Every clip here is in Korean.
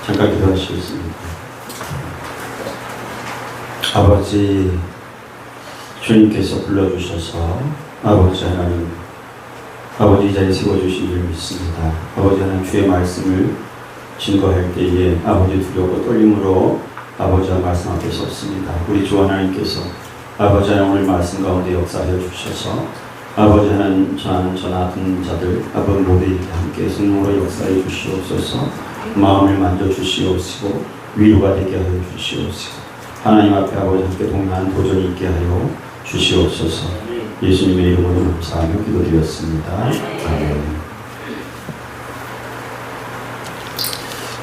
잠깐 기도하시겠습니다. 아버지, 주님께서 불러주셔서 아버지 하나님, 아버지 이 자리에 세워주신 줄 믿습니다. 아버지 하나님, 주의 말씀을 증거할 때에 아버지 두려워 떨림으로 아버지와 말씀 앞에 섰습니다. 우리 주 하나님께서 아버지 하나님 오늘 말씀 가운데 역사하여 주셔서 아버지 하나님 전하 듣는 자들 아버지 모두에게 함께 성령으로 역사해 주시옵소서. 마음을 만져 주시옵시고 위로가 되게 하여 주시옵시고 하나님 앞에 아버지 함께 동행하는 도전이 있게 하여 주시옵소서. 예수님의 이름으로 감사하며 기도드렸습니다. 아멘.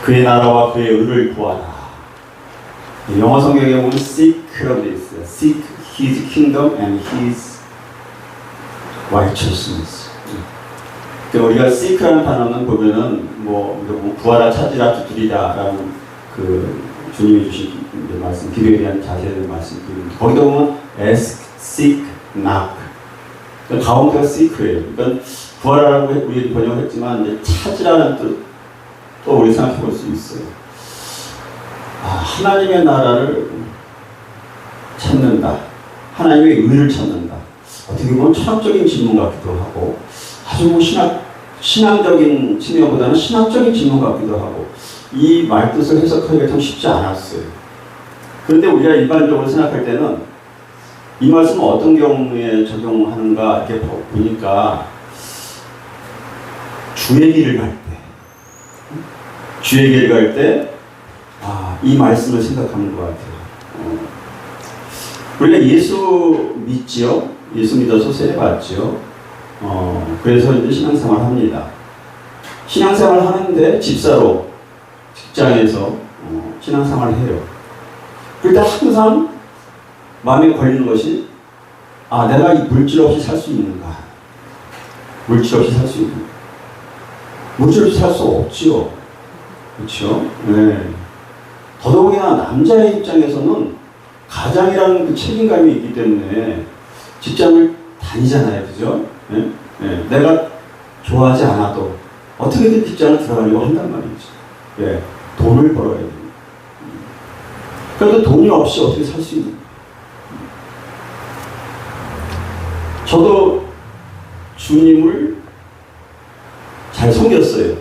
그의 나라와 그의 의를 구하라. 영어 성경에 보면 seek this, seek His kingdom and His righteousness. 우리가 seek라는 단어는 보면은 구하라, 찾으라, 두드리라라는 그 주님이 주신 말씀, 기도에 대한 자세에 대한 말씀. 거기다 보면 ask, seek, knock. 그러니까 가운데가 seek예요. 그러니까 구하라라고 우리 번역했지만 이제 찾으라는 뜻도 우리 생각해 볼 수 있어요. 하나님의 나라를 찾는다. 하나님의 의를 찾는다. 어떻게 보면 철학적인 질문 같기도 하고 아주 신앙적인 측면보다는 신학적인 질문 같기도 하고 이 말뜻을 해석하기가 참 쉽지 않았어요. 그런데 우리가 일반적으로 생각할 때는 이 말씀은 어떤 경우에 적용하는가 이렇게 보니까 주의 길을 갈 때 이 말씀을 생각하는 것 같아요. 우리가 예수 믿지요? 예수 믿어서 세례받지요? 그래서 이제 신앙생활 합니다. 신앙생활 하는데 집사로, 직장에서 신앙생활을 해요. 그럴 때 항상 마음에 걸리는 것이 내가 이 물질 없이 살 수 있는가? 물질 없이 살 수 있는가? 물질 없이 살 수 없지요. 그렇죠? 네. 더더욱이나 남자의 입장에서는 가장이라는 그 책임감이 있기 때문에 직장을 다니잖아요. 그죠? 네? 네. 내가 좋아하지 않아도 어떻게든 직장을 들어가려고 한단 말이죠. 네. 돈을 벌어야 됩니다. 그래도 돈이 없이 어떻게 살 수 있는? 저도 주님을 잘 섬겼어요.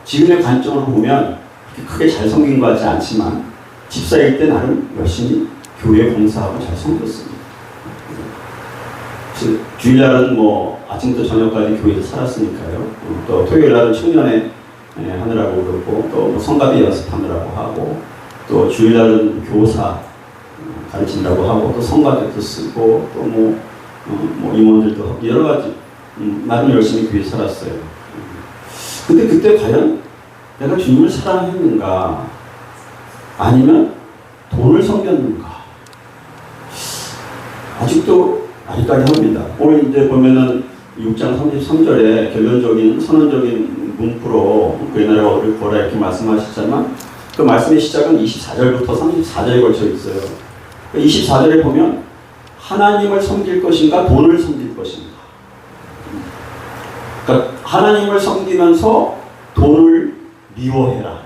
지금의 관점으로 보면 크게 잘 섬긴 것 같지 않지만 집사일 때 나름 열심히 교회 봉사하고 잘 섬겼습니다. 주일날은 아침부터 저녁까지 교회에서 살았으니까요. 또 토요일날은 청년회 하느라고 그러고 또 성가대 연습하느라고 하고 또 주일날은 교사 가르치느라고 하고 또 성가대도 쓰고 또 임원들도 하고 여러 가지 나름 열심히 교회에 살았어요. 근데 그때 과연 내가 주님을 사랑했는가 아니면 돈을 섬겼는가 아직도 아직까지 합니다. 오늘 이제 보면은 6장 33절에 결론적인 선언적인 문구로 그의 나라와 의를 구하라 이렇게 말씀하셨지만 그 말씀의 시작은 24절부터 34절에 걸쳐 있어요. 24절에 보면 하나님을 섬길 것인가 돈을 섬길 것인가. 그러니까 하나님을 섬기면서 돈을 미워해라.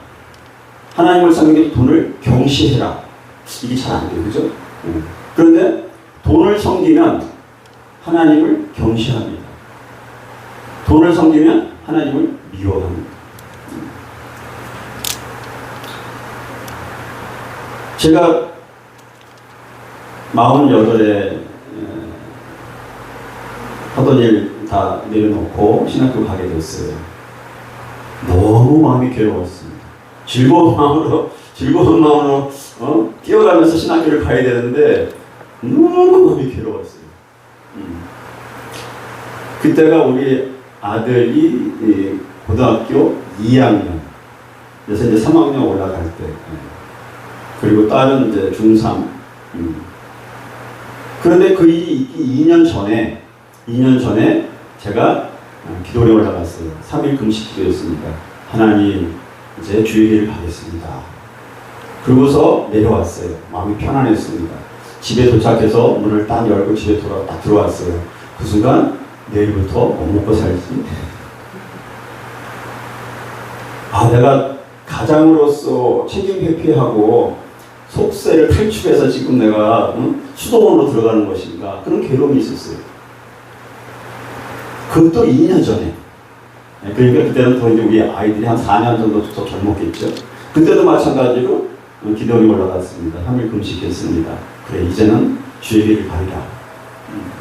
하나님을 섬기면서 돈을 경시해라. 이게 잘 안 돼요. 그죠? 그런데 돈을 섬기면 하나님을 경시합니다. 돈을 섬기면 하나님을 미워합니다. 제가 48에 하던 일 다 내려놓고 신학교 가게 됐어요. 너무 마음이 괴로웠습니다. 즐거운 마음으로 뛰어가면서 신학교를 가야 되는데 너무 마음이 괴로웠어요. 그때가 우리 아들이 고등학교 2학년, 그래서 이제 3학년 올라갈 때, 그리고 딸은 이제 중3. 그런데 그 일이 2년 전에 제가 기도에 올라갔어요. 3일 금식 기도였습니다. 하나님, 이제 주의 길을 가겠습니다. 그러고서 내려왔어요. 마음이 편안했습니다. 집에 도착해서 문을 딱 열고 집에 딱 들어왔어요. 그 순간 내일부터 뭐 먹고 살지? 내가 가장으로서 책임 회피하고 속세를 탈출해서 지금 내가 수도원으로 들어가는 것인가, 그런 괴로움이 있었어요. 그것도 2년 전에. 그러니까 그때는 더 이제 우리 아이들이 한 4년 정도 더 젊었겠죠. 그때도 마찬가지로 기도원이 올라갔습니다. 3일 금식했습니다. 그래, 이제는 주의 길을 가리라.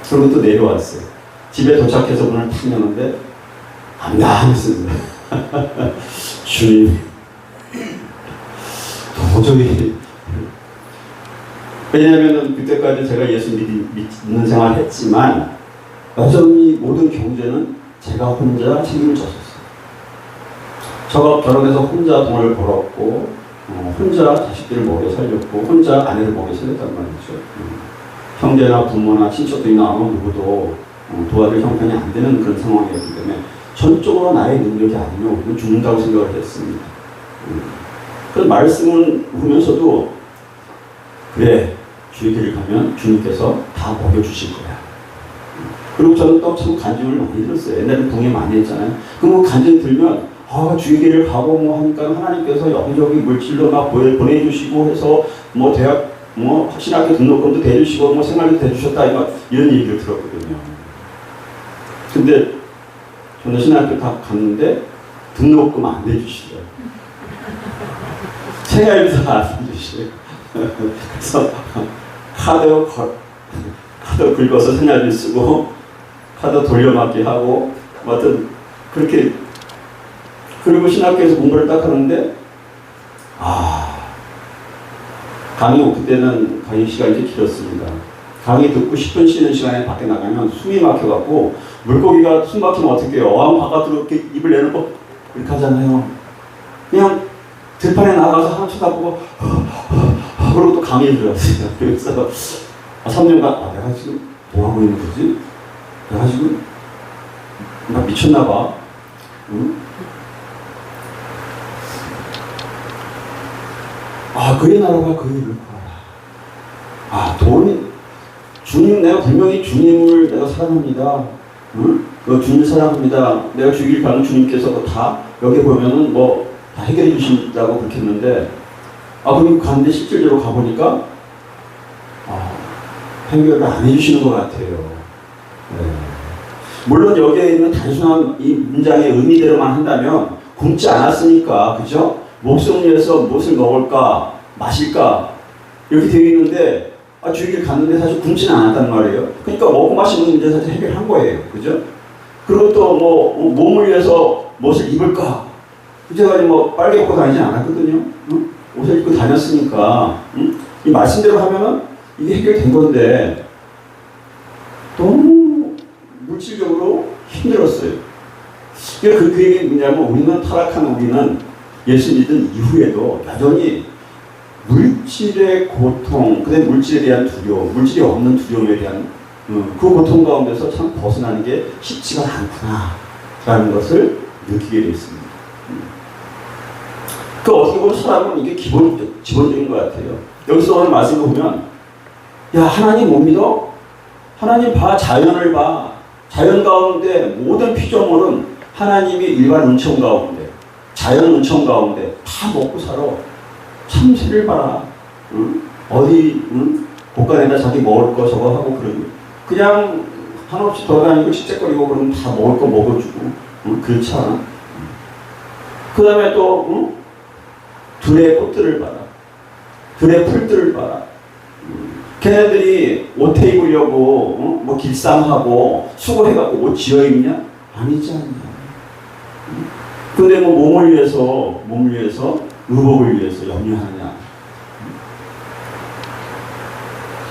그리고 또 내려왔어요. 집에 도착해서 문을 탁 여는데 안다 했습니다. 주님, 도저히. 왜냐하면 그때까지 제가 예수 믿는 생활을 했지만 여전히 모든 경제는 제가 혼자 책임을 졌었어요. 저가 결혼해서 혼자 돈을 벌었고, 혼자 자식들을 먹여 살렸고, 혼자 아내를 먹여 살렸단 말이죠. 형제나 부모나 친척들이나 아무 누구도 도와줄 형편이 안 되는 그런 상황이었기 때문에 전적으로 나의 능력이 아니면 우리는 죽는다고 생각을 했습니다. 그 말씀을 보면서도 그래, 주의 길을 가면 주님께서 다 먹여주실 거야. 그리고 저는 또 참 간증을 많이 들었어요. 옛날에 동의 많이 했잖아요. 그럼 간증 들면 주의 길을 가고 뭐 하니까 하나님께서 여기저기 물질로 막 보내주시고 해서 뭐 대학 신학교 등록금도 대주시고 뭐 생활비도 대주셨다 이런 얘기를 들었거든요. 근데 저는 신학교 다 갔는데 등록금 안 대주시더라고요. 생활비도 안 대주시고요. 그래서 카드 긁어서 생활비 쓰고 카드 돌려막기 하고 어떤 그렇게. 그리고 신학교에서 공부를 딱 하는데 강의 그때는 강의 시간이 길었습니다. 강의 듣고 10분 쉬는 시간에 밖에 나가면 숨이 막혀갖고 물고기가 숨 막히면 어떻게 해요? 어항 바깥으로 이렇게 입을 내놓고 이렇게 하잖아요. 그냥 들판에 나가서 하나 쳐다보고 그러고 또 강의에 들어갔어요. 그래서 3년간 내가 지금 뭐 하고 있는 거지? 내가 지금 나 미쳤나 봐. 응? 그의 나라가 그 일을 구하라. 돈이, 주님, 내가 분명히 주님을 내가 사랑합니다. 응? 주님을 사랑합니다. 내가 주길 바라는 주님께서 다, 여기 보면은 다 해결해 주신다고 그렇게 했는데, 그럼 갔는데 실질적으로 가보니까, 해결을 안 해주시는 것 같아요. 네. 물론 여기에 있는 단순한 이 문장의 의미대로만 한다면, 굶지 않았으니까, 그죠? 목숨을 위해서 무엇을 먹을까, 마실까, 이렇게 되어 있는데, 주의 길 갔는데 사실 굶지는 않았단 말이에요. 그러니까 먹고 마시는 문제 사실 해결한 거예요. 그죠? 그리고 또 몸을 위해서 무엇을 입을까? 제가 빨개 입고 다니진 않았거든요. 응? 옷을 입고 다녔으니까, 응? 이 말씀대로 하면은 이게 해결된 건데, 너무 물질적으로 힘들었어요. 그러니까 그 얘기는 뭐냐면, 우리는 타락한 우리는 예수 믿은 이후에도 여전히 물질의 고통, 그다음에 물질에 대한 두려움, 물질이 없는 두려움에 대한 그 고통 가운데서 참 벗어나는 게 쉽지가 않구나라는 것을 느끼게 됐습니다. 어떻게 보면 사람은 이게 기본적인 것 같아요. 여기서 오늘 말씀을 보면, 하나님 못 믿어? 하나님 봐, 자연을 봐. 자연 가운데 모든 피조물은 하나님이 일반 은총 가운데, 자연 은총 가운데 다 먹고 살아. 참새를 봐라. 응? 어디 곳간에다 자기 먹을 거 저거 하고 그러고 그냥 한없이 돌아다니고 씩씩거리고 그러면 다 먹을 거 먹어주고 그렇지 않아? 그 다음에 또 들의 꽃들을 봐라. 들의 풀들을 봐라. 걔네들이 옷 입으려고 길쌈하고 수고해갖고 옷 지어입냐? 아니지 않냐. 근데 몸을 위해서 의복을 위해서 염려하느냐.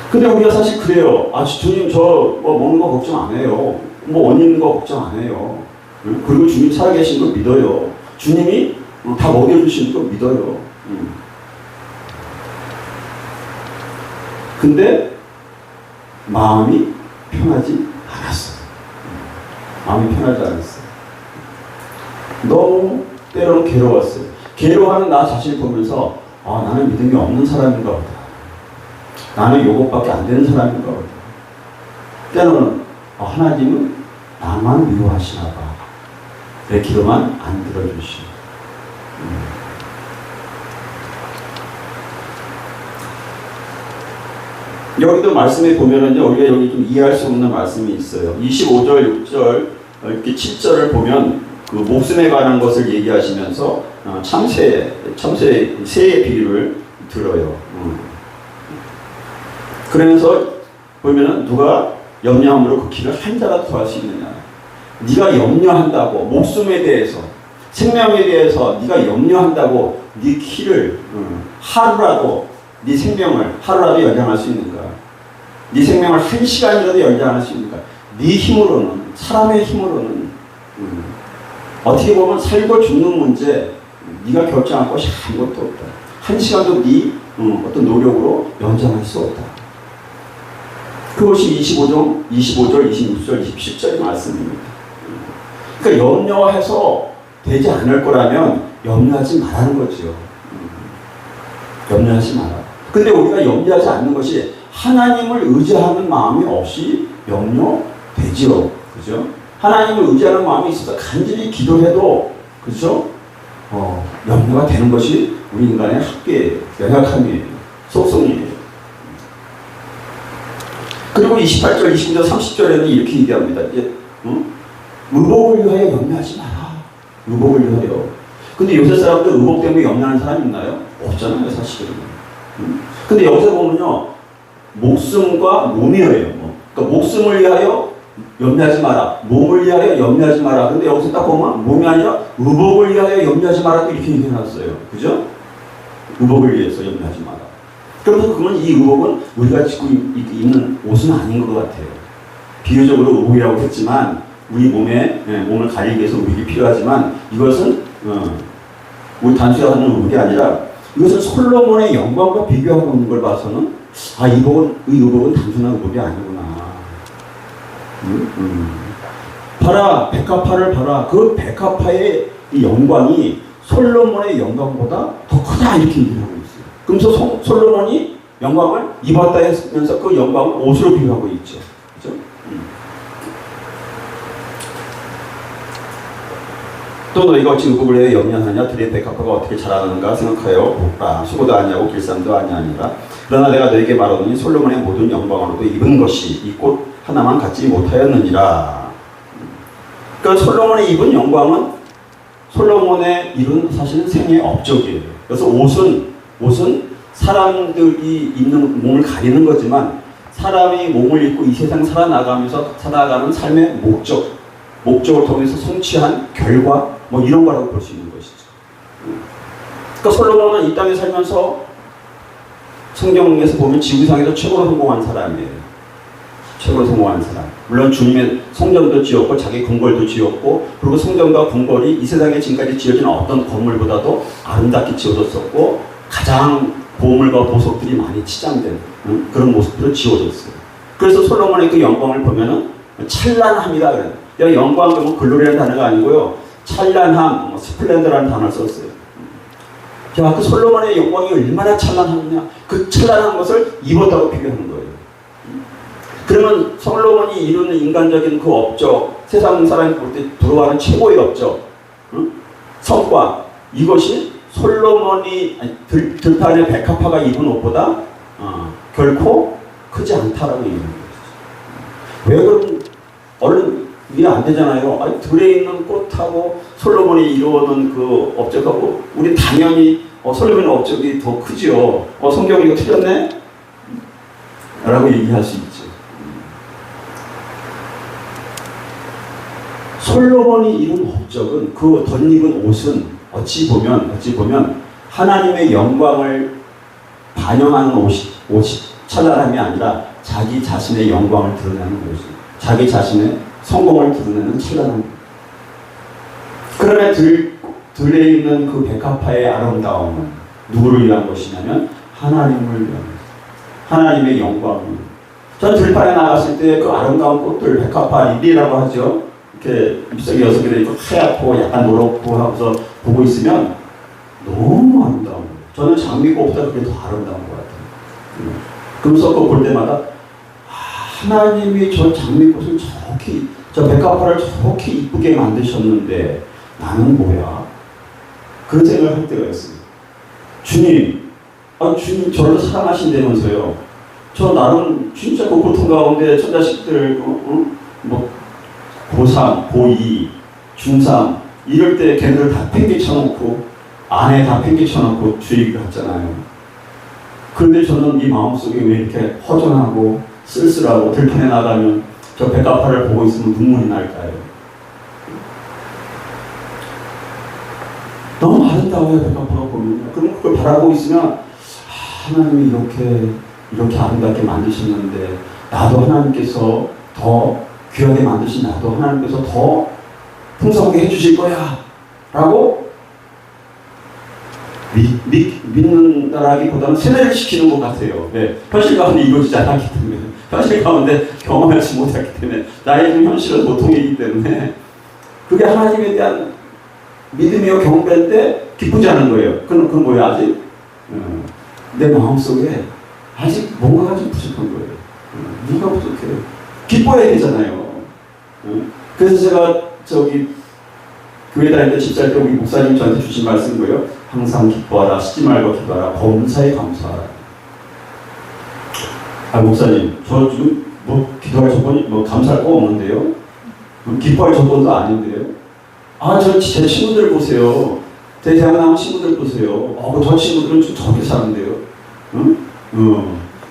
근데 우리가 사실 그래요. 주님 저 먹는 거 걱정 안 해요. 옷 입는 거 걱정 안 해요. 그리고 주님 살아계신 거 믿어요. 주님이 다 먹여주시는 거 믿어요. 근데 마음이 편하지 않았어요. 마음이 편하지 않았어요. 너무 때로는 괴로웠어요. 괴로워하는 나 자신을 보면서 나는 믿음이 없는 사람인가 보다. 나는 요것밖에 안 되는 사람인가 보다. 때로는 하나님은 나만 미워하시나 봐. 내 기도만 안 들어주시고. 여기도 말씀에 보면은요, 우리가 여기 좀 이해할 수 없는 말씀이 있어요. 25절, 6절, 이렇게 7절을 보면 그 목숨에 관한 것을 얘기하시면서 새의 비유를 들어요. 그러면서 보면은 누가 염려함으로 그 길을 한 자라도 더할 수 있느냐. 네가 염려한다고 목숨에 대해서, 생명에 대해서 네가 염려한다고 네 키를 하루라도, 네 생명을 하루라도 연장할 수 있는가? 네 생명을 한 시간이라도 연장할 수 있는가? 네 힘으로는, 사람의 힘으로는 어떻게 보면 살고 죽는 문제 네가 결정할 것이 아무것도 없다. 한 시간도 네 어떤 노력으로 연장할 수 없다. 그것이 25절, 26절, 27절의 말씀입니다. 그러니까 염려해서 되지 않을 거라면 염려하지 말라는 거죠. 염려하지 마라. 근데 우리가 염려하지 않는 것이 하나님을 의지하는 마음이 없이 염려되지요. 그죠? 하나님을 의지하는 마음이 있어서 간절히 기도해도, 그죠? 염려가 되는 것이 우리 인간의 학계예요. 연약함이에요. 속성이에요. 그리고 28절, 29절, 30절에는 이렇게 얘기합니다. 이제, 의복을 위하여 염려하지 마라. 의복을 위하여. 근데 요새 사람들 의복 때문에 염려하는 사람 있나요? 없잖아요, 사실은. 근데 여기서 보면요, 목숨과 몸이에요. 그러니까 목숨을 위하여 염려하지 마라. 몸을 위하여 염려하지 마라. 근데 여기서 딱 보면 몸이 아니라 의복을 위하여 염려하지 마라. 이렇게 얘기해놨어요. 그죠? 의복을 위해서 염려하지 마라. 그러면서 그러면 이 의복은 우리가 지고 입는 옷은 아닌 것 같아요. 비유적으로 의복이라고 했지만 우리 몸을 가리기 위해서 의복이 필요하지만 이것은 우리 단순히 하는 의복이 아니라 이것은 솔로몬의 영광과 비교하고 있는 걸 봐서는 이 의복은 단순한 의복이 아니구나. 봐라, 백합화를 봐라. 그 백합화의 이 영광이 솔로몬의 영광보다 더 크다 이렇게 얘기를 하고 있어요. 그러면서 솔로몬이 영광을 입었다 했으면서 그 영광을 옷으로 비유하고 있죠. 그죠? 또 너희가 어찌 의복을 위하여 염려하느냐? 들의 백합화가 어떻게 자라는가 생각하여 보라. 수고도 아니하고 길쌈도 아니하니라. 그러나 내가 너에게 말하노니 솔로몬의 모든 영광으로도 입은 것이 이 꽃 하나만 갖지 못하였느니라. 그러니까 솔로몬의 입은 영광은 솔로몬의 입은 사실은 생의 업적이에요. 그래서 옷은 사람들이 입는 몸을 가리는 거지만 사람이 몸을 입고 이 세상 살아나가면서 살아가는 삶의 목적을 통해서 성취한 결과 이런 거라고 볼 수 있는 것이죠. 그러니까 솔로몬은 이 땅에 살면서 성경에서 보면 지구상에서 최고로 성공한 사람이에요. 최고로 성공한 사람. 물론 주님의 성전도 지었고 자기 궁궐도 지었고 그리고 성전과 궁궐이 이 세상에 지금까지 지어진 어떤 건물보다도 아름답게 지어졌었고 가장 보물과 보석들이 많이 치장된 그런 모습으로 지어졌어요. 그래서 솔로몬의 그 영광을 보면은 찬란함이라 그래요. 영광 그러면 글로리라는 단어가 아니고요. 찬란함, 스플렌더라는 단어를 썼어요. 그 솔로몬의 영광이 얼마나 찬란하느냐. 그 찬란한 것을 입었다고 비교하는 거예요. 그러면 솔로몬이 이루는 인간적인 그 업적, 세상 사람이 볼 때 부러워하는 최고의 업적, 성과, 이것이 솔로몬이 들판의 백합화가 입은 옷보다 결코 크지 않다라고 얘기하는 거예요. 왜 그럼 얼른 이해 안 되잖아요. 들에 있는 꽃하고 솔로몬이 이루어놓은 그 업적하고 우리 당연히 솔로몬의 업적이 더 크지요. 성경이 이거 틀렸네? 라고 얘기할 수 있죠. 솔로몬이 이룬 업적은 그 덧입은 옷은 어찌 보면 하나님의 영광을 반영하는 옷이 찬란함이 아니라 자기 자신의 영광을 드러내는 옷이 자기 자신의 성공을 드러내는 찬란함. 그러나 들에 있는 그 백합화의 아름다움은 누구를 위한 것이냐면 하나님을 위한 하나님의 영광을. 전 들판에 나갔을 때 그 아름다운 꽃들 백합화 릴리라고 하죠. 이렇게 잎사귀 6개를 있고 하얗고 약간 노랗고 하면서 보고 있으면 너무 아름다운 거예요. 저는 장미꽃보다 그게 더 아름다운 것 같아요. 그러면서 그거 볼 때마다 하나님이 저 장미꽃을 저 백합화를 저렇게 이쁘게 만드셨는데 나는 뭐야? 그런 생각을 할 때가 있어요. 주님 저를 사랑하신다면서요. 저 나름 진짜 그 고통 가운데 처자식들 뭐 고3, 고2, 중3 이럴 때 걔네들 다 팽개쳐놓고 아내 다 팽개쳐놓고 주의를 했잖아요. 그런데 저는 이 마음속에 왜 이렇게 허전하고 쓸쓸하고 들판에 나가면 저 백합화를 보고 있으면 눈물이 날까요? 너무 아름다워요, 백합화가 보면요. 그럼 그걸 바라보고 있으면 하나님이 이렇게 아름답게 만드셨는데 나도 하나님께서 더 귀하게 만드신 나도 하나님께서 더 풍성하게 해주실 거야 라고 믿는다라기보다는 세뇌를 시키는 것 같아요. 네. 현실 가운데 이루어지지 않았기 때문에, 현실 가운데 경험하지 못했기 때문에, 나의 좀 현실은 보통이기 때문에 그게 하나님에 대한 믿음이요 경배할 때 기쁘지 않은 거예요. 그건 뭐예요? 아직 내 마음속에 아직 뭔가가 좀 부족한 거예요. 뭐가 부족해요? 기뻐야 되잖아요. 그래서 제가 교회 다닐 때 집사할 때 우리 목사님 저한테 주신 말씀인 거예요. 항상 기뻐하라, 쉬지 말고 기도하라, 범사에 감사하라. 목사님, 저 지금 기도할 조건이 감사할 거 없는데요? 기뻐할 조건도 아닌데요? 제 친구들 보세요. 제 대학 나온 친구들 보세요. 저 친구들은 좀 저렇게 사는데요.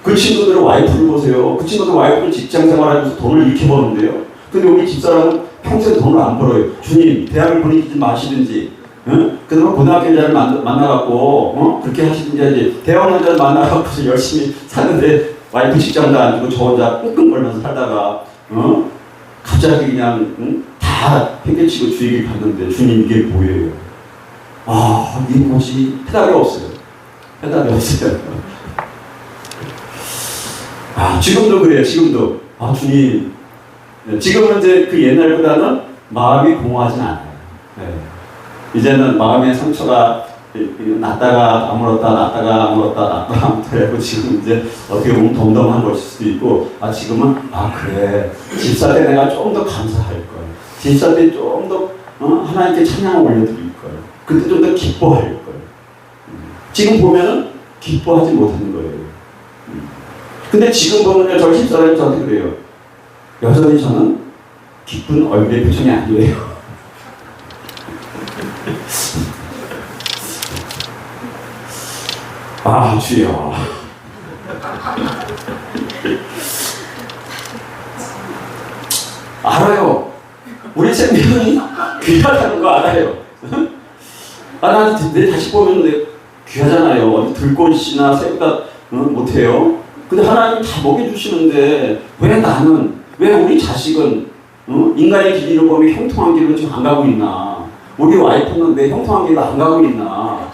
그 친구들은 와이프를 보세요. 그 친구들 와이프는 직장 생활하면서 돈을 이렇게 버는데요. 근데 우리 집사람은 평생 돈을 안 벌어요. 주님, 대학을 보내지 마시든지, 그다음에 고등학교 여자를 만나갖고, 그렇게 하시든지 하지. 대학 여자를 만나갖고 열심히 사는데 와이프 직장도 안 주고 저 혼자 끙끙거리면서 살다가, 갑자기 그냥, 다 팽개치고 주의를 받는데, 주님, 이게 뭐예요? 이게 뭐지? 해답이 없어요. 해답이 없어요. 지금도 그래요, 지금도. 주님, 지금은 이제 그 옛날보다는 마음이 공허하진 않아요. 네. 이제는 마음의 상처가 났다가 아물었다, 났다가 아물었다, 났다가 아물었다 해고 지금 이제 어떻게 보면 덤덤한 것일 수도 있고, 지금은, 그래. 집사 때 내가 좀 더 감사할 걸. 집사 때 좀 더, 하나님께 찬양을 올려드릴 걸. 그때 좀 더 기뻐할 걸. 지금 보면은 기뻐하지 못하는 거예요. 근데 지금 보면요, 저희 집사람이 저한테 그래요. 여전히 저는 기쁜 얼굴의 표정이 아니에요. 주여. 알아요. 우리 생명이 귀하다는 거 알아요. 나한테 다시 보면 귀하잖아요. 어디 들꽃이나 새보다 못해요. 근데 하나님 다 먹여주시는데 왜 우리 자식은 인간의 길을 보면 형통한 길로 지금 안 가고 있나? 우리 와이프는 왜 형통한 길로 안 가고 있나?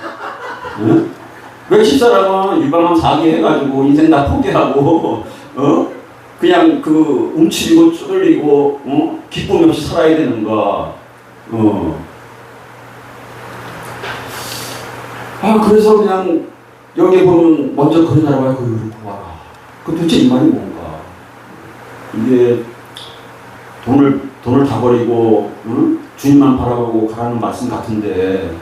왜 집사람은 유방암 4기 해가지고 인생 다 포기하고 그냥 움츠리고 쭈들리고 기쁨 없이 살아야 되는가? 그래서 그냥 여기 보면 먼저 그런 나라와 그 의를 구하라. 도대체 이 말이 뭔가? 이게 돈을 다 버리고 주님만 바라보고 가라는 말씀 같은데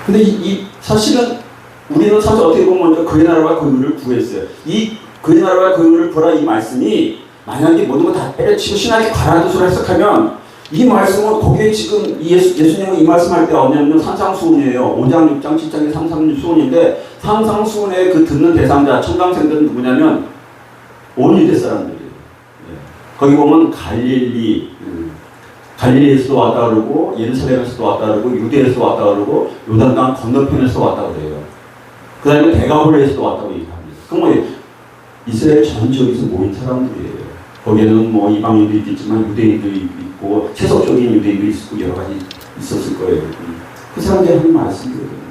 근데 사실은 우리는 사실 어떻게 보면 먼저 그의 나라와 그 의를 구했어요. 이 그의 나라와 그 의를 구하라 이 말씀이 만약에 모든 거 다 때려치고 신학의 과라도서를 해석하면 이 말씀은 거기에 지금 예수님은 이 말씀할 때 어냐면 산상수훈이에요. 5장, 6장, 7장의 산상수훈인데 산상수훈의 그 듣는 대상자, 청강생들은 누구냐면 온 유대 사람들이에요. 거기 보면 갈릴리에서도 왔다 그러고 예루살렘에서도 왔다 그러고 유대에서도 왔다 그러고 요단강 건너편에서도 왔다 그래요. 그 다음에 대가볼레에서도 왔다고 얘기합니다. 그럼 이스라엘 전 지역에서 모인 사람들이에요. 거기에는 이방인도 있겠지만 유대인도 있고 세속적인 유대인도 있고 여러 가지 있었을 거예요. 그 사람들이 하는 말씀이거든요.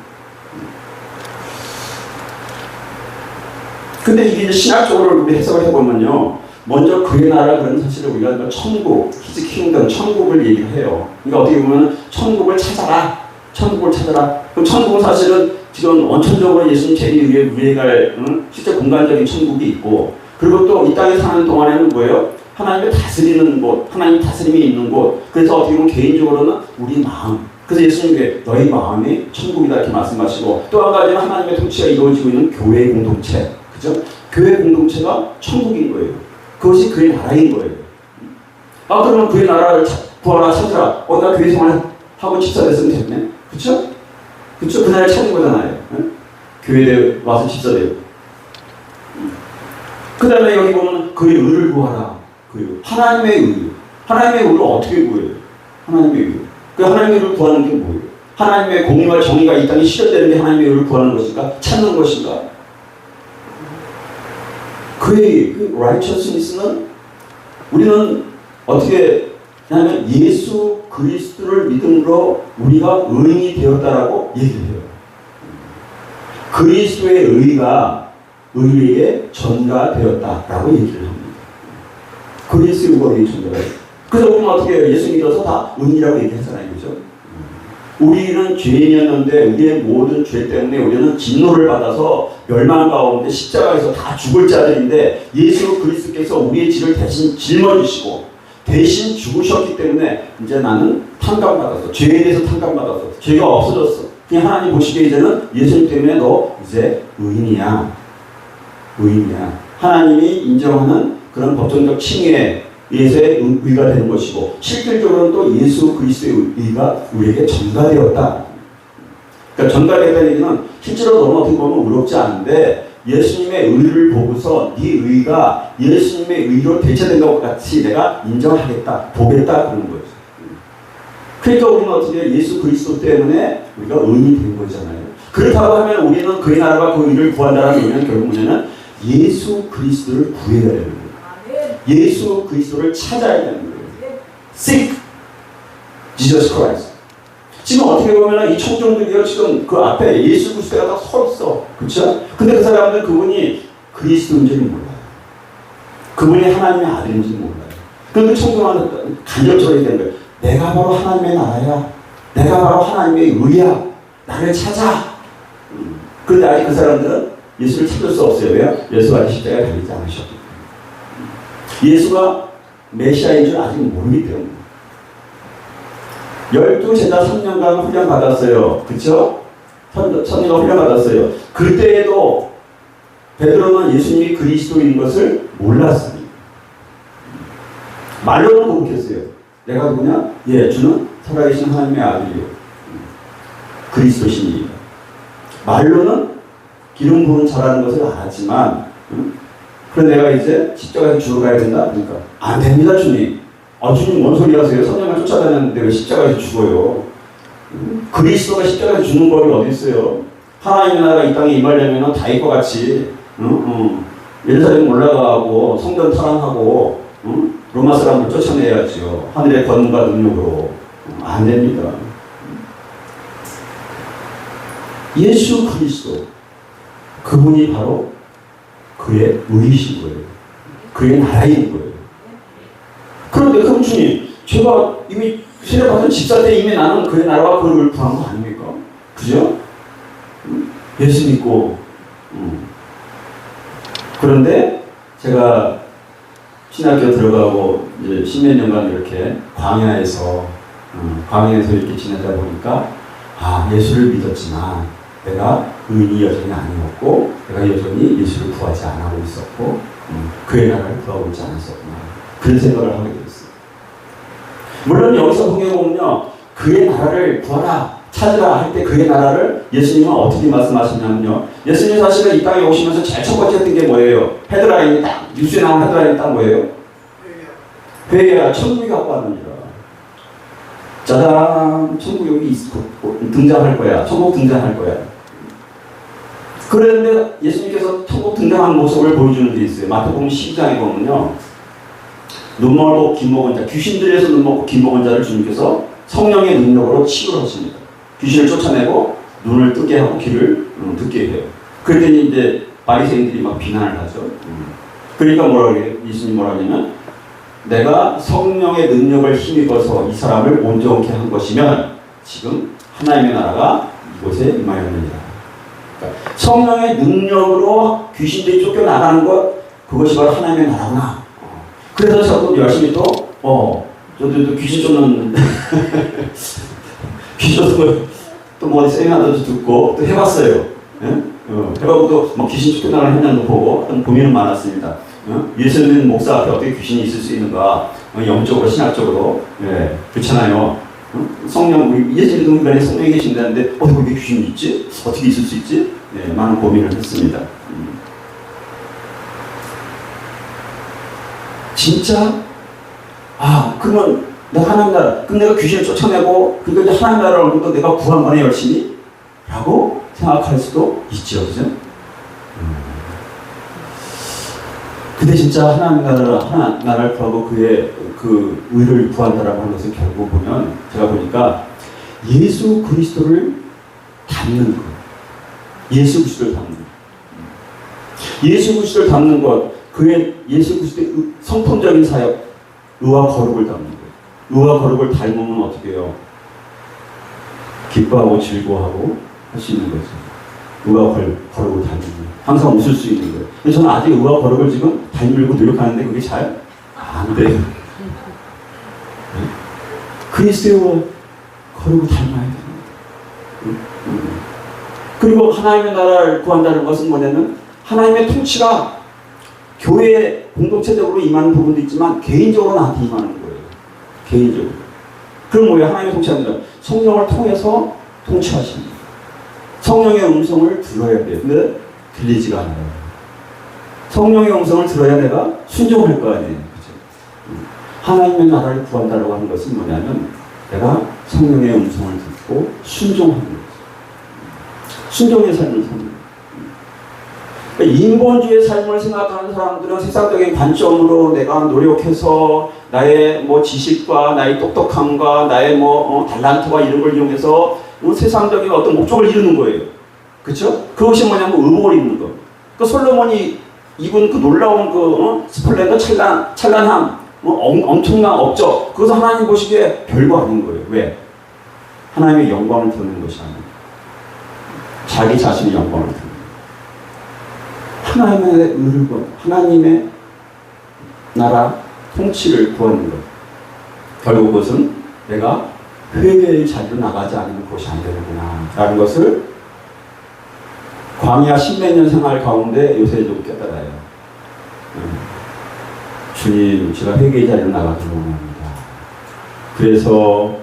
근데 이게 신학적으로 우리 해석을 해보면요. 먼저 그의 나라 그런 사실을 우리가 천국, 히즈 킹덤, 천국을 얘기를 해요. 그러니까 어떻게 보면 천국을 찾아라. 천국을 찾아라. 그럼 천국은 사실은 지금 원천적으로 예수님 재림에 우리가 갈 실제 공간적인 천국이 있고 그리고 또 이 땅에 사는 동안에는 뭐예요? 하나님의 다스리는 곳, 하나님 다스림이 있는 곳. 그래서 어떻게 보면 개인적으로는 우리 마음, 그래서 예수님께 너희 마음이 천국이다 이렇게 말씀하시고, 또 한 가지는 하나님의 통치가 이루어지고 있는 교회 공동체, 그죠? 교회 공동체가 천국인 거예요. 그것이 그의 나라인 거예요. 그러면 그의 나라를 구하라 찾으라. 나 교회 생활하고 집사 됐으면 됐네. 그쵸? 그 나라를 찾은 거잖아요. 교회에 와서 집사 되고. 그 다음에 여기 보면 그의 의를 구하라. 하나님의 의. 하나님의 의를 어떻게 구해요? 하나님의 의. 그 하나님의 의를 구하는 게 뭐예요? 하나님의 공의와 정의가 이 땅에 실현되는 게 하나님의 의를 구하는 것인가? 찾는 것인가? 그의 righteousness는 우리는 어떻게 하냐면 예수 그리스도를 믿음으로 우리가 의인이 되었다라고 얘기를 해요. 그리스도의 의가 의에게 전가되었다라고 얘기를 합니다. 그리스도의 의가 전가되었다. 그래서 우리는 어떻게 해요? 예수 믿어서 다 의인이라고 얘기하잖아요. 그죠? 우리는 죄인이었는데 우리의 모든 죄 때문에 우리는 진노를 받아서 멸망 가운데 십자가에서 다 죽을 자들인데, 예수 그리스도께서 우리의 죄를 대신 짊어지시고 대신 죽으셨기 때문에 이제 나는 탕감받았어. 죄에 대해서 탕감받았어. 죄가 없어졌어. 그냥 하나님 보시기에 이제는 예수님 때문에 너 이제 의인이야. 하나님이 인정하는 그런 법정적 칭의에 예수의 의가 되는 것이고, 실질적으로는 또 예수 그리스도의 의가 우리에게 전가되었다. 그러니까 전가되었다는 얘기는 실제로 너무 어떻게 보면 의롭지 않은데, 예수님의 의를 보고서 네 의가 예수님의 의로 대체된 것 같이 내가 인정하겠다, 보겠다 그런 거죠. 그러니까 우리는 어떻게 예수 그리스도 때문에 우리가 의인이 된 거잖아요. 그렇다고 하면 우리는 그의 나라가 그 의를 구한다는 의미는 결국 뭐냐면 예수 그리스도를 구해야 되는 거예요. 예수 그리스도를 찾아야 되는 거예요. Seek Jesus Christ. 지금 어떻게 보면 이 청중들이요, 지금 그 앞에 예수 그리스도가 다 서 있어. 그렇죠? 근데 그 사람들 그분이 그리스도인지를 몰라요. 그분이 하나님의 아들인지 몰라요. 그런데 청중은 간접적으로 얘기하는 거예요. 내가 바로 하나님의 나라야. 내가 바로 하나님의 의야. 나를 찾아. 그런데 아직 그 사람들은 예수를 찾을 수 없어요. 왜요? 예수가 아직 십자가에 달리지 않으셨기 때문에. 예수가 메시아인 줄 아직 모르기 때문에. 12제자 3년간 훈련 받았어요. 그쵸? 선녀가 훈련 받았어요. 그때에도 베드로는 예수님이 그리스도인 것을 몰랐습니다. 말로는 고백했어요. 내가 누구냐? 예, 주는 살아계신 하나님의 아들이요. 그리스도시니. 말로는 기름 부은 자라는 것을 알았지만, 그래 내가 이제 십자가에서 죽어가야 된다? 그러니까 안 됩니다, 주님. 주님 뭔 소리 하세요? 성령을 쫓아다녔는데 왜 십자가에서 죽어요? 그리스도가 십자가에서 죽는 법이 어디 있어요? 하나님의 나라가 이 땅에 임하려면 다윗과 같이 예루살렘 올라가고 성전 타락하고 로마 사람을 쫓아내야지요. 하늘의 권능과 능력으로. 안 됩니다. 예수 그리스도, 그분이 바로 그의 의이신 거예요. 그의 나라인 거예요. 그런데 그럼 주님, 제가 이미 세례받은 집사 때 이미 나는 그의 나라와 그 의를 구한 거 아닙니까? 그죠? 예수 믿고. 그런데 제가 신학교 들어가고 이제 10몇 년간 이렇게 광야에서 이렇게 지내다 보니까 예수를 믿었지만 내가 의인이 여전히 아니었고 내가 여전히 예수를 구하지 않고 있었고 그의 나라를 구하고 있지 않았었구나. 그런 생각을 하게 됐어요. 물론 여기서 보게 보면요, 그의 나라를 구하라, 찾으라 할 때 그의 나라를 예수님은 어떻게 말씀하시냐면요, 예수님 사실은 이 땅에 오시면서 제일 첫 번째 했던 게 뭐예요? 헤드라인이 딱, 뉴스에 나온 헤드라인이 딱 뭐예요? 회개야, 천국이 갖고 왔느니라. 짜잔, 천국 여기 등장할 거야. 천국 등장할 거야. 그런데 예수님께서 천국 등장한 모습을 보여주는 게 있어요. 마태복음 12장에 보면요, 눈 멀고 귀 먹은 자, 귀신들에서 눈 먹고 귀 먹은 자를 주님께서 성령의 능력으로 치유를 하십니다. 귀신을 쫓아내고 눈을 뜨게 하고 귀를 듣게 해요. 그랬더니 이제 바리새인들이 막 비난을 하죠. 그러니까 뭐라 그래요? 예수님 뭐라 하냐면, 내가 성령의 능력을 힘입어서 이 사람을 온전케 한 것이면 지금 하나님의 나라가 이곳에 임하였느니라. 그러니까 성령의 능력으로 귀신들이 쫓겨나가는 것, 그것이 바로 하나님의 나라구나. 그래서 저도 열심히 또 저도 귀신 쫓는 귀신 또뭐 어디 세미나도 듣고 또 해봤어요. 예? 해보고 또뭐 귀신 쫓겨나가는 현장도 보고 좀 고민은 많았습니다. 예수 믿는 목사 앞에 어떻게 귀신이 있을 수 있는가? 영적으로 신학적으로 예, 그렇잖아요. 성령 우리 예수 믿는 안에 성령이 계신다는데 어떻게 왜 귀신이 있지? 어떻게 있을 수 있지? 예, 많은 고민을 했습니다. 진짜 그러면 내가 하나님 나라, 그럼 내가 귀신을 쫓아내고, 그러니까 이제 하나님 나라를 얻고 내가 구한 거네, 열심히? 라고 생각할 수도 있죠, 그죠? 근데 진짜 하나님 나라를 구하고 그의 그 의를 구한다라고 하는 것은 결국 보면, 제가 보니까 예수 그리스도를 닮는 것. 예수 그리스도를 닮는 것. 예수 그리스도를 닮는 것, 그의 예수 그리스도의 성품적인 사역, 의와 거룩을 닮는 것. 의와 거룩을 닮으면 어떻게 해요? 기뻐하고 즐거워하고 할 수 있는 거죠. 의와 거룩을 닮는 거. 항상 웃을 수 있는 거예요. 근데 저는 아직 의와 거룩을 지금 닮으려고 노력하는데 그게 잘 안 돼요. 그리스도와 거룩을 닮아야 됩니다. 그리고 하나님의 나라를 구한다는 것은 뭐냐면 하나님의 통치가 교회 공동체적으로 임하는 부분도 있지만 개인적으로 나한테 임하는 거예요. 개인적으로. 그럼 뭐예요? 하나님의 통치합니다. 성령을 통해서 통치하십니다. 성령의 음성을 들어야 돼요. 근데 들리지가 않아요. 성령의 음성을 들어야 내가 순종할 거 아니에요. 그렇죠? 하나님의 나라를 구한다고 하는 것은 뭐냐면 내가 성령의 음성을 듣고 순종하는 거죠. 순종의 삶을 사는 거예요. 그러니까 인본주의 삶을 생각하는 사람들은 세상적인 관점으로 내가 노력해서 나의 뭐 지식과 나의 똑똑함과 나의 달란트와 이런 걸 이용해서 세상적인 어떤 목적을 이루는 거예요. 그렇죠? 그것이 뭐냐면 의복을 입는 거. 그 솔로몬이 입은 그 놀라운 스플렌더 찬란함, 엄청난 업적. 그것은 하나님 보시기에 별거 아닌 거예요. 왜? 하나님의 영광을 드러내는 것이 아니에요. 자기 자신의 영광을 드러내는 거예요. 하나님의 의를 구하는, 하나님의 나라 통치를 구하는 것. 결국 그것은 내가 회개의 자리로 나가지 않으면 그것이 안 되는구나 라는 것을 광야 십몇 년 생활 가운데 요새 좀 깨달아요. 주님, 제가 회개의 자리로 나가기를 원합니다. 그래서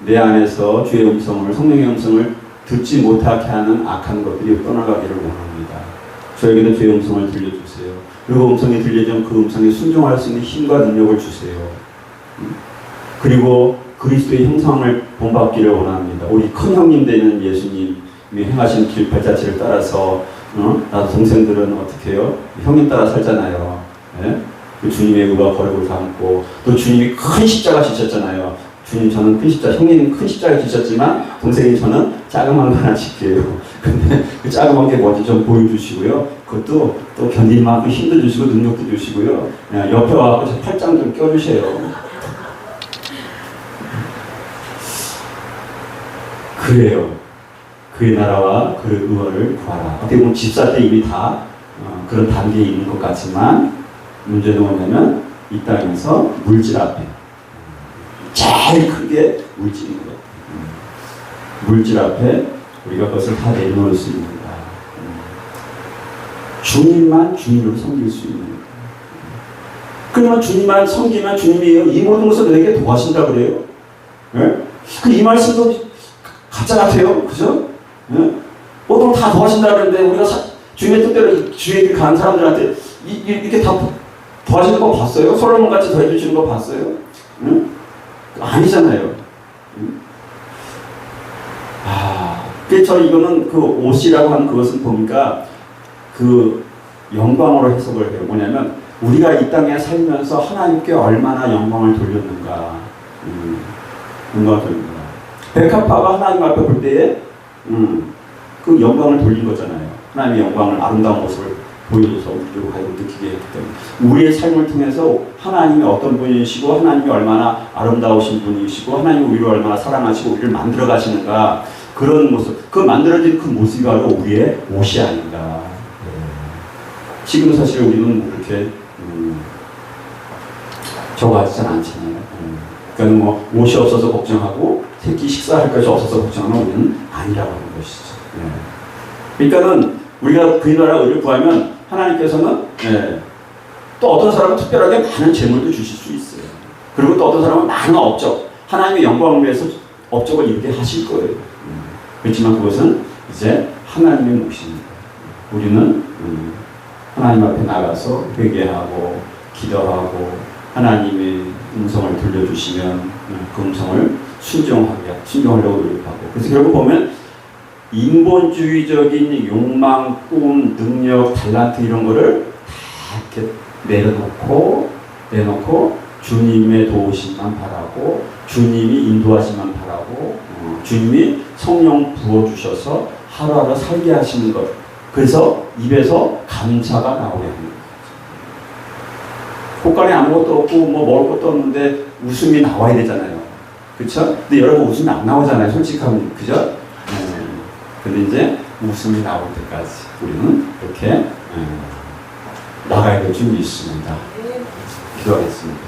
내 안에서 주의 음성을, 성령의 음성을 듣지 못하게 하는 악한 것들이 떠나가기를 원합니다. 저에게도 주의 음성을 들려주세요. 그리고 음성이 들려지면 그 음성에 순종할 수 있는 힘과 능력을 주세요. 그리고 그리스도의 형상을 본받기를 원합니다. 우리 큰 형님 되는 예수님이 행하신 길 발자취를 따라서 나도 동생들은 어떻게 해요? 형님 따라 살잖아요. 네? 그 주님의 의와 거룩을 담고 또 주님이 큰 십자가 지셨잖아요. 주님 저는 큰 십자가, 형님은 큰 십자가 지셨지만 동생이 저는 자그마한 거 하나 지켜요. 근데 그 자그마한 게 뭔지 좀 보여주시고요. 그것도 또 견딜 만큼 힘도 주시고 능력도 주시고요. 옆에 와서 저 팔짱 좀 껴주세요. 그래요. 그의 나라와 그의 의를 구하라. 어떻게 보면 집사 때 이미 다 그런 단계에 있는 것 같지만 문제는 뭐냐면 이 땅에서 물질 앞에 제일 크게 물질인 것. 물질 앞에 우리가 그것을 다 내놓을 수 있는가. 주님만 주님으로 섬길 수 있는 것. 그러면 주님만 섬기면 주님이 이 모든 것을 내게 도와신다 그래요. 네? 이 말씀도 가짜 같아요. 그죠? 네? 모든 걸 다 도와신다 그러는데 우리가 주님의 뜻대로 주의 길 가는 사람들한테 이렇게 다 도와주는 거 봤어요? 솔로몬 같이 더해주시는 거 봤어요? 응? 아니잖아요. 응? 그래서 이거는 그 옷이라고 하는 그것은 보니까 그 영광으로 해석을 해요. 뭐냐면 우리가 이 땅에 살면서 하나님께 얼마나 영광을 돌렸는가. 영광을 돌린다. 백합화가 하나님 앞에 볼 때에 그 영광을 돌린 거잖아요. 하나님의 영광을 아름다운 모습을 보여줘서 우리로 하여금 느끼게 했기 때문에 우리의 삶을 통해서 하나님이 어떤 분이시고 하나님이 얼마나 아름다우신 분이시고 하나님이 우리를 얼마나 사랑하시고 우리를 만들어 가시는가 그런 모습, 그 만들어진 그 모습이 바로 우리의 옷이 아닌가. 지금 사실 우리는 그렇게 저거 하지 잘 않잖아요. 그러니까 뭐 옷이 없어서 걱정하고 새끼 식사할 것이 없어서 걱정하는 우리는 아니라고 하는 것이죠. 그러니까는 우리가 그 나라 의를 구하면 하나님께서는 또 어떤 사람은 특별하게 많은 재물도 주실 수 있어요. 그리고 또 어떤 사람은 많은 업적, 하나님의 영광을 위해서 업적을 이루게 하실 거예요. 그렇지만 그것은 이제 하나님의 몫입니다. 우리는 하나님 앞에 나가서 회개하고 기도하고 하나님의 음성을 들려주시면 그 음성을 순종하려고 노력하고. 그래서 결국 보면 인본주의적인 욕망, 꿈, 능력, 탤런트 이런 거를 다 이렇게 내놓고 주님의 도우심만 바라고 주님이 인도하시만 바라고 주님이 성령 부어주셔서 하루하루 살게 하시는 것. 그래서 입에서 감사가 나오게 합니다. 곳간에 아무것도 없고 뭐 먹을 것도 없는데 웃음이 나와야 되잖아요. 그렇죠? 근데 여러분 웃음이 안 나오잖아요. 솔직하면. 그죠? 근데 이제 웃음이 나올 때까지 우리는 이렇게 나가야 될 줄 믿습니다. 기도하겠습니다.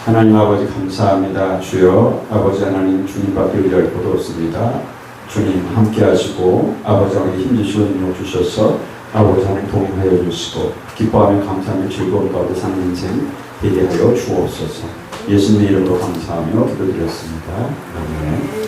하나님 아버지 감사합니다. 주여 아버지 하나님 주님밖에 의지할 곳 없습니다. 주님 함께 하시고 아버지 하나님 힘주시고 능력 주셔서 아버지 하나님 동행하여 주시고 기뻐하며 감사하며 즐거운 가운데 사는 인생 되게 하여 주옵소서. 예수님의 이름으로 감사하며 기도드렸습니다. 아멘.